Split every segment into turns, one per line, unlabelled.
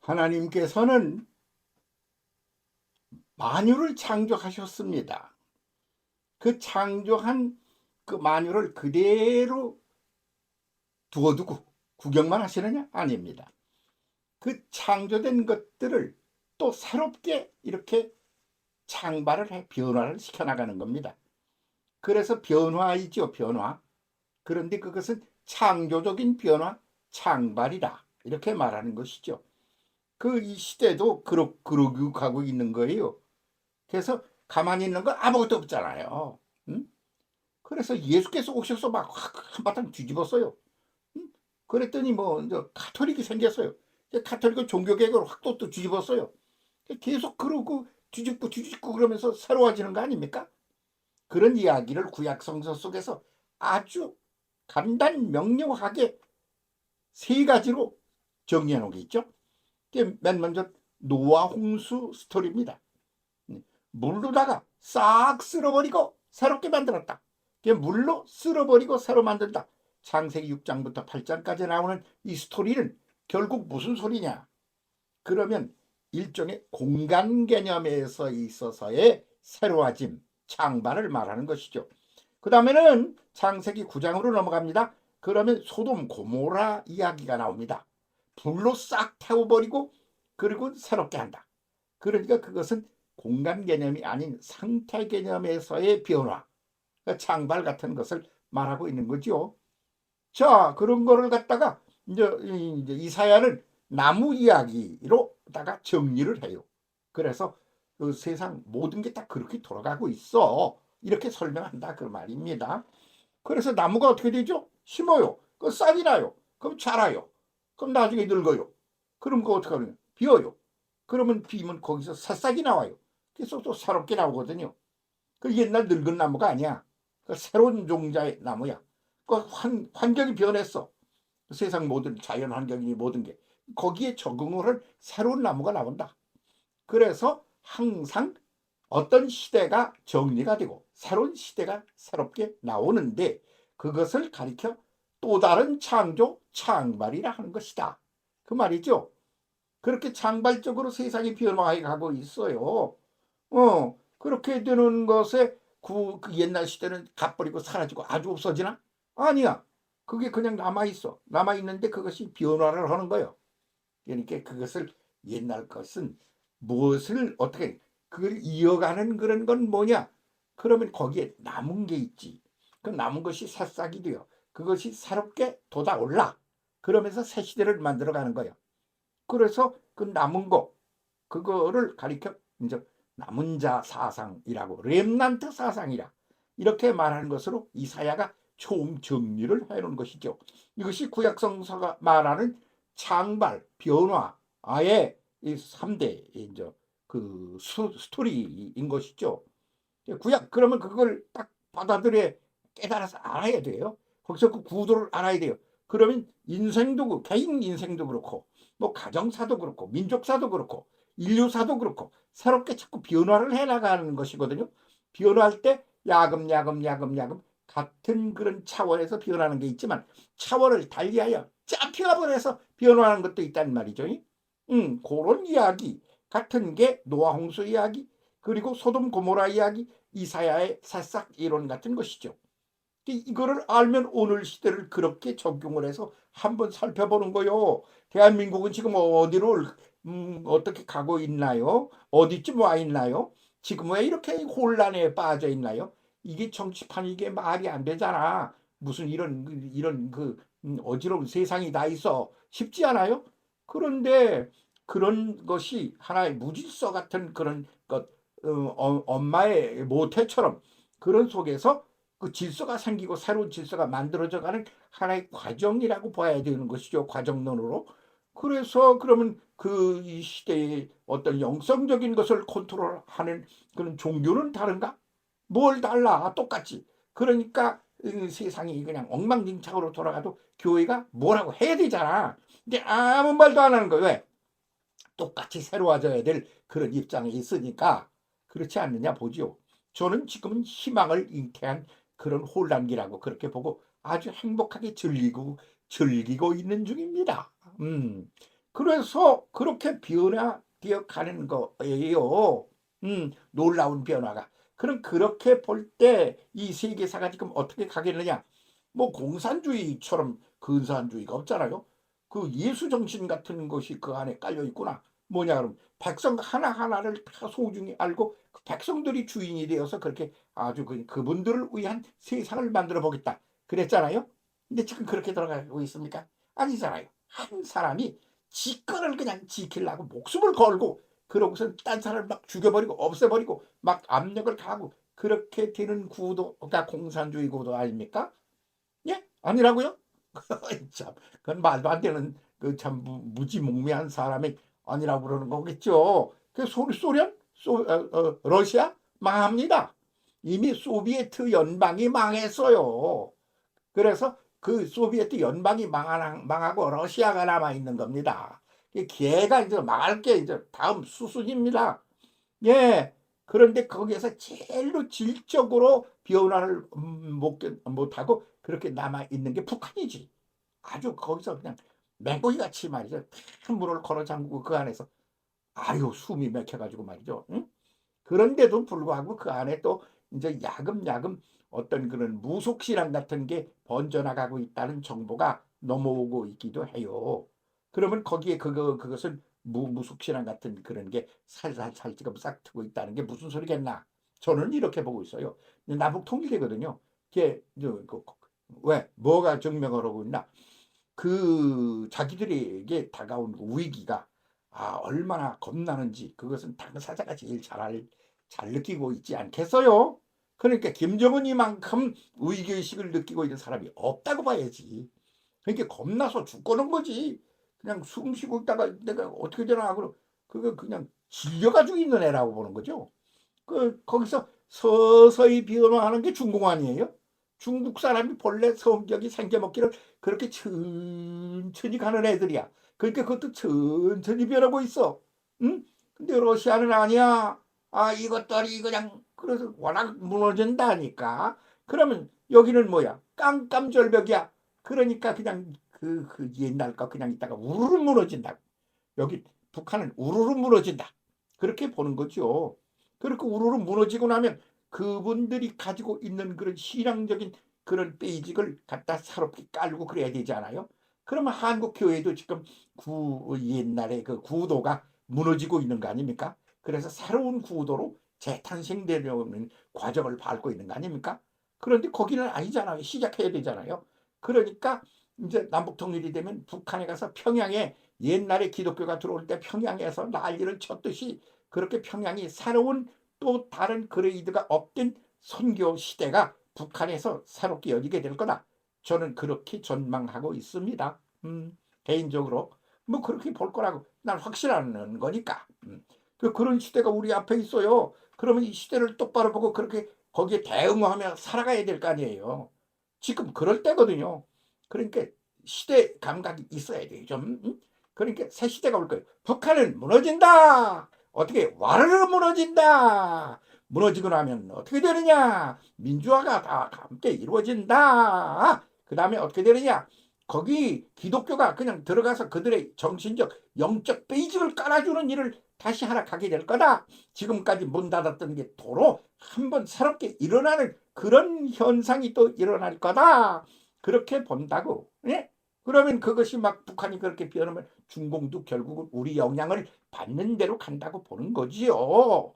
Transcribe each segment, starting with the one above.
하나님께서는 만유를 창조하셨습니다. 그 창조한 그 만유를 그대로 두어두고 구경만 하시느냐? 아닙니다. 그 창조된 것들을 또 새롭게 이렇게 창발을 해 변화를 시켜나가는 겁니다. 그래서 변화이죠, 변화. 그런데 그것은 창조적인 변화, 창발이다. 이렇게 말하는 것이죠. 그 이 시대도 그러고 가고 있는 거예요. 그래서 가만히 있는 건 아무것도 없잖아요. 응? 그래서 예수께서 오셔서 막 한바탕 뒤집었어요. 응? 그랬더니 뭐 이제 가톨릭이 생겼어요. 가톨릭은 종교개혁을 확 또 뒤집었어요. 계속 그러고 뒤집고 그러면서 새로워지는 거 아닙니까? 그런 이야기를 구약 성서 속에서 아주 간단 명료하게 세 가지로 정리해 놓은 게 있죠. 맨 먼저 노아 홍수 스토리입니다. 물로다가 싹 쓸어버리고 새롭게 만들었다. 물로 쓸어버리고 새로 만든다. 창세기 6장부터 8장까지 나오는 이 스토리는 결국 무슨 소리냐? 그러면 일종의 공간 개념에서 있어서의 새로워짐, 창발을 말하는 것이죠. 그 다음에는 창세기 9장으로 넘어갑니다. 그러면 소돔 고모라 이야기가 나옵니다. 불로 싹 태워버리고 그리고 새롭게 한다. 그러니까 그것은 공간 개념이 아닌 상태 개념에서의 변화, 그러니까 창발 같은 것을 말하고 있는 거죠. 자, 그런 거를 갖다가 이제 이사야는 나무 이야기로다가 정리를 해요. 그래서 그 세상 모든 게 다 그렇게 돌아가고 있어. 이렇게 설명한다 그 말입니다. 그래서 나무가 어떻게 되죠? 심어요. 그 싹이 나요. 그럼 자라요. 그럼 나중에 늙어요. 그럼 그거 어떻게 하냐? 비어요. 그러면 비면 거기서 새싹이 나와요. 그래서 또 새롭게 나오거든요. 그 옛날 늙은 나무가 아니야. 그 새로운 종자의 나무야. 그 환경이 변했어. 세상 모든 자연 환경이 모든 게 거기에 적응을 한 새로운 나무가 나온다. 그래서 항상 어떤 시대가 정리가 되고 새로운 시대가 새롭게 나오는데 그것을 가리켜 또 다른 창조, 창발이라 하는 것이다. 그 말이죠. 그렇게 창발적으로 세상이 변화해 가고 있어요. 그렇게 되는 것에 그 옛날 시대는 갓버리고 사라지고 아주 없어지나? 아니야. 그게 그냥 남아있어. 남아있는데 그것이 변화를 하는 거예요. 그러니까 그것을 옛날 것은 무엇을 어떻게 그걸 이어가는 그런 건 뭐냐? 그러면 거기에 남은 게 있지. 그 남은 것이 새싹이 돼요. 그것이 새롭게 돋아올라. 그러면서 새 시대를 만들어가는 거예요. 그래서 그 남은 거 그거를 가리켜 이제 남은 자 사상이라고 렘난트 사상이라 이렇게 말하는 것으로 이사야가 총 정리를 해놓은 것이죠. 이것이 구약성서가 말하는 창발, 변화, 아예 이 3대 이제 그 스토리인 것이죠. 구약 그러면 그걸 딱 받아들여 깨달아서 알아야 돼요. 거기서 그 구도를 알아야 돼요. 그러면 인생도 개인 인생도 그렇고 뭐 가정사도 그렇고 민족사도 그렇고 인류사도 그렇고 새롭게 자꾸 변화를 해나가는 것이거든요. 변화할 때 야금 같은 그런 차원에서 변하는 게 있지만 차원을 달리하여 점핑업을 해서 변화하는 것도 있단 말이죠. 그런 이야기 같은 게 노아 홍수 이야기 그리고 소돔 고모라 이야기 이사야의 새싹 이론 같은 것이죠. 이거를 알면 오늘 시대를 그렇게 적용을 해서 한번 살펴보는 거요. 대한민국은 지금 어디로 어떻게 가고 있나요? 어디쯤 와 있나요? 지금 왜 이렇게 혼란에 빠져 있나요? 이게 정치판 이게 말이 안 되잖아. 무슨 이런 그 어지러운 세상이 다 있어. 쉽지 않아요? 그런데 그런 것이 하나의 무질서 같은 그런 것, 엄마의 모태처럼 그런 속에서 그 질서가 생기고 새로운 질서가 만들어져 가는 하나의 과정이라고 봐야 되는 것이죠. 과정론으로. 그래서 그러면 그 이 시대의 어떤 영성적인 것을 컨트롤하는 그런 종교는 다른가? 뭘 달라? 똑같지. 그러니까 세상이 그냥 엉망진창으로 돌아가도 교회가 뭐라고 해야 되잖아. 근데 아무 말도 안 하는 거예요. 왜? 똑같이 새로워져야 될 그런 입장에 있으니까 그렇지 않느냐 보지요. 저는 지금은 희망을 잉태한 그런 혼란기라고 그렇게 보고 아주 행복하게 즐기고 있는 중입니다. 그래서 그렇게 변화되어 가는 거예요. 놀라운 변화가. 그럼 그렇게 볼 때 이 세계사가 지금 어떻게 가겠느냐? 뭐 공산주의처럼 근사주의가 없잖아요. 그 예수 정신 같은 것이 그 안에 깔려 있구나. 뭐냐 그럼 백성 하나하나를 다 소중히 알고 그 백성들이 주인이 되어서 그렇게 아주 그분들을 위한 세상을 만들어 보겠다 그랬잖아요. 근데 지금 그렇게 들어가고 있습니까? 아니잖아요. 한 사람이 지권을 그냥 지키려고 목숨을 걸고 그러고선 딴 사람을 막 죽여버리고 없애버리고 막 압력을 가하고 그렇게 되는 구도가 공산주의 구도 아닙니까? 예? 아니라고요? 참, 그건 말도 안 되는 그 참 무지몽매한 사람이 아니라고 그러는 거겠죠. 그 소련, 러시아 망합니다. 이미 소비에트 연방이 망했어요. 그래서 그 소비에트 연방이 망하고 러시아가 남아 있는 겁니다. 걔가 이제 망할 게 이제 다음 수순입니다. 예. 그런데 거기에서 제일로 질적으로 변화를 못하고 그렇게 남아 있는 게 북한이지. 아주 거기서 그냥 맹고기 같이 말이죠. 큰 문을 걸어 잠그고 그 안에서 아유 숨이 막혀가지고 말이죠. 응? 그런데도 불구하고 그 안에 또 이제 야금야금 어떤 그런 무속신앙 같은 게 번져나가고 있다는 정보가 넘어오고 있기도 해요. 그러면 거기에 그것은 무속신앙 같은 그런 게 살살 지금 싹 트고 있다는 게 무슨 소리겠나? 저는 이렇게 보고 있어요. 남북 통일이거든요. 이게 왜 뭐가 증명을 하고 있나? 그 자기들에게 다가온 위기가 얼마나 겁나는지 그것은 당사자가 제일 잘 느끼고 있지 않겠어요? 그러니까 김정은 이만큼 위기의식을 느끼고 있는 사람이 없다고 봐야지. 그러니까 겁나서 죽고는 거지. 그냥 숨 쉬고 있다가 내가 어떻게 되나 하고 그거 그냥 질려가지고 있는 애라고 보는 거죠. 거기서 서서히 변화하는 게 중국 아니에요? 중국 사람이 본래 성격이 생겨먹기를 그렇게 천천히 가는 애들이야. 그러니까 그것도 천천히 변하고 있어. 응? 근데 러시아는 아니야. 이것들이 그냥 그래서 워낙 무너진다니까. 그러면 여기는 뭐야? 깜깜절벽이야. 그러니까 그냥 그 옛날 거 그냥 있다가 우르르 무너진다. 여기 북한은 우르르 무너진다. 그렇게 보는 거죠. 그렇게 우르르 무너지고 나면 그분들이 가지고 있는 그런 신앙적인 그런 베이직을 갖다 새롭게 깔고 그래야 되잖아요. 그러면 한국 교회도 지금 옛날에 그 구도가 무너지고 있는 거 아닙니까? 그래서 새로운 구도로 재탄생되려는 과정을 밟고 있는 거 아닙니까? 그런데 거기는 아니잖아요. 시작해야 되잖아요. 그러니까 이제 남북 통일이 되면 북한에 가서 평양에 옛날에 기독교가 들어올 때 평양에서 난리를 쳤듯이 그렇게 평양이 새로운 또 다른 그레이드가 업된 선교 시대가 북한에서 새롭게 열리게 될 거다. 저는 그렇게 전망하고 있습니다. 개인적으로 뭐 그렇게 볼 거라고 난 확실하는 거니까. 그런 시대가 우리 앞에 있어요. 그러면 이 시대를 똑바로 보고 그렇게 거기에 대응하며 살아가야 될 거 아니에요. 지금 그럴 때거든요. 그러니까 시대 감각이 있어야 돼요. 좀. 그러니까 새 시대가 올 거예요. 북한은 무너진다. 어떻게 와르르 무너진다. 무너지고 나면 어떻게 되느냐? 민주화가 다 함께 이루어진다. 그 다음에 어떻게 되느냐? 거기 기독교가 그냥 들어가서 그들의 정신적, 영적 베이직을 깔아주는 일을 다시 하나 가게 될 거다. 지금까지 문 닫았던 게 도로 한번 새롭게 일어나는 그런 현상이 또 일어날 거다. 그렇게 본다고. 예? 그러면 그것이 막 북한이 그렇게 변하면 중공도 결국은 우리 영향을 받는 대로 간다고 보는 거지요.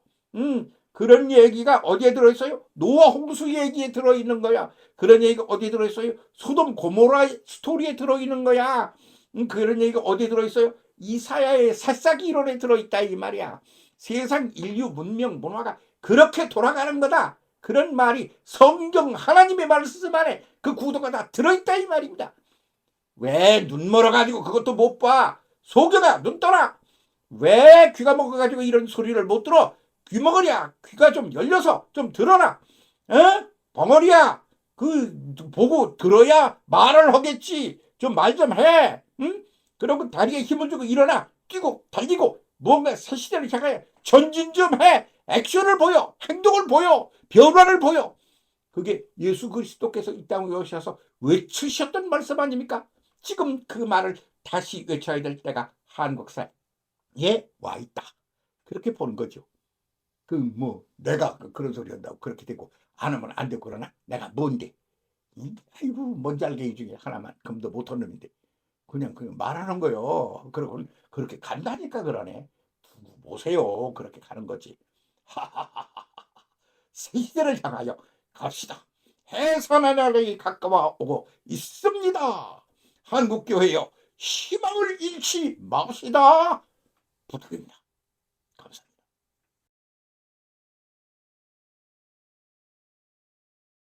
그런 얘기가 어디에 들어있어요? 노아 홍수 얘기에 들어있는 거야. 그런 얘기가 어디에 들어있어요? 소돔 고모라 스토리에 들어있는 거야. 그런 얘기가 어디에 들어있어요? 이사야의 새싹이 이론에 들어있다 이 말이야. 세상 인류 문명 문화가 그렇게 돌아가는 거다. 그런 말이 성경 하나님의 말씀 안에 그 구도가 다 들어있다 이 말입니다. 왜 눈 멀어가지고 그것도 못 봐? 소경아 눈 떠라. 왜 귀가 먹어가지고 이런 소리를 못 들어? 귀 먹으랴. 귀가 좀 열려서 좀 들어라. 어? 벙어리야. 보고 들어야 말을 하겠지. 좀 말 좀 해. 응? 그러고 다리에 힘을 주고 일어나. 뛰고 달리고 뭔가 새 시대를 향해 전진 좀 해. 액션을 보여. 행동을 보여. 변화를 보여. 그게 예수 그리스도께서 이 땅에 오셔서 외치셨던 말씀 아닙니까? 지금 그 말을 다시 외쳐야 될 때가 한국사에 와 있다. 그렇게 보는 거죠. 내가 그런 소리 한다고 그렇게 되고 안 하면 안 되고 그러나? 내가 뭔데? 아이고 뭔잘개이 중에 하나만 금도 못한 놈인데 그냥 말하는 거요. 그러고 그렇게 간다니까 그러네. 두고 보세요. 그렇게 가는 거지. 하하하하. 새 시대를 향하여 갑시다. 해산의 날이 가까워 오고 있습니다. 한국교회여 희망을 잃지 맙시다. 부탁입니다.